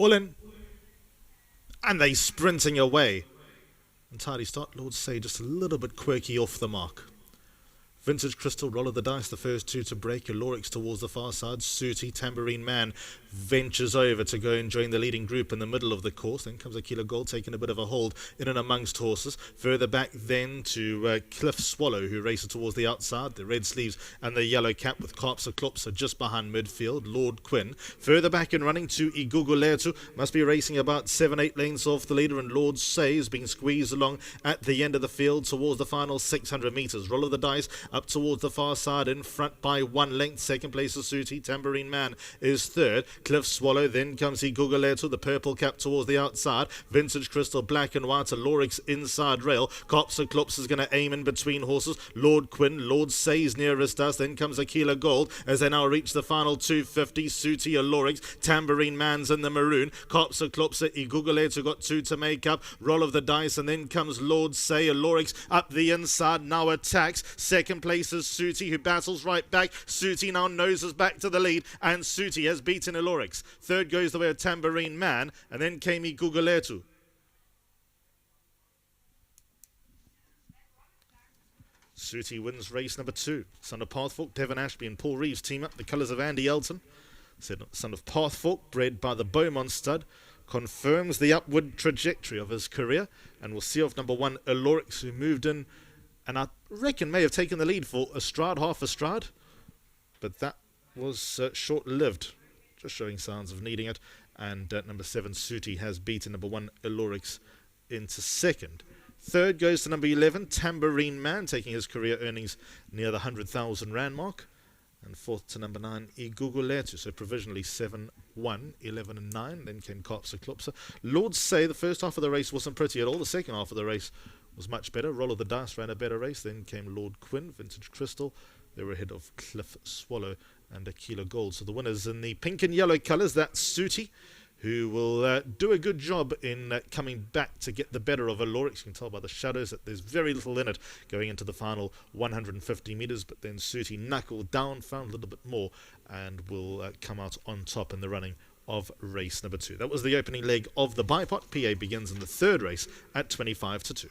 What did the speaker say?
All in. And they sprinting away. Entirely start. Lord Say just a little bit quirky off the mark. Vintage Crystal, Roll of the Dice, the first two to break. Alorix towards the far side. SOOTY, Tambourine Man, ventures over to go and join the leading group in the middle of the course. Then comes Aquila Gold, taking a bit of a hold in and amongst horses. Further back then to Cliff Swallow, who races towards the outside. The red sleeves and the yellow cap with Klopsa just behind midfield. Lord Quinn. Further back and running to Iguguletu. Must be racing about 7-8 lengths off the leader. And Lord Say is being squeezed along at the end of the field towards the final 600 metres. Roll of the Dice up towards the far side, in front by 1 length. Second place is SOOTY. Tambourine Man is third. Cliff Swallow, then comes Iguguletu, the purple cap towards the outside. Vintage Crystal, black and white. Alorix inside rail. Klopsa is going to aim in between horses. Lord Quinn, Lord Say's nearest us. Then comes Aquila Gold as they now reach the final 250. SOOTY, Alorix, Tambourine Man's in the maroon. Klopsa, Iguguletu got 2 to make up. Roll of the Dice, and then comes Lord Say. Alorix up the inside, now attacks. Second place is SOOTY, who battles right back. SOOTY now noses back to the lead, and SOOTY has beaten Alorix. Third goes the way of Tambourine Man, and then came Iguguletu. SOOTY wins race number 2. Son of Pathfork, Devon Ashby and Paul Reeves team up. The colours of Andy Elton. Son of Pathfork, bred by the Beaumont stud, confirms the upward trajectory of his career, and will see off number 1 Alorix, who moved in and I reckon may have taken the lead for a stride, half a stride, but that was short-lived, just showing signs of needing it. And number 7 SOOTY has beaten number 1 Alorix into second. Third goes to number 11 Tambourine Man, taking his career earnings near the 100,000 rand mark. And fourth to number 9 Iguguletu, so provisionally 7, 1, 11 and 9. Then came Klopsa. Lord Say the first half of the race wasn't pretty at all. The second half of the race was much better. Roll of the Dice ran a better race. Then came Lord Quinn, Vintage Crystal. They were ahead of Cliff Swallow and Aquila Gold. So the winners in the pink and yellow colours, that's SOOTY, who will do a good job in coming back to get the better of Alorix. You can tell by the shadows that there's very little in it going into the final 150 metres, but then SOOTY knuckled down, found a little bit more, and will come out on top in the running of race number 2. That was the opening leg of the bipot. PA begins in the third race at 25 to 2.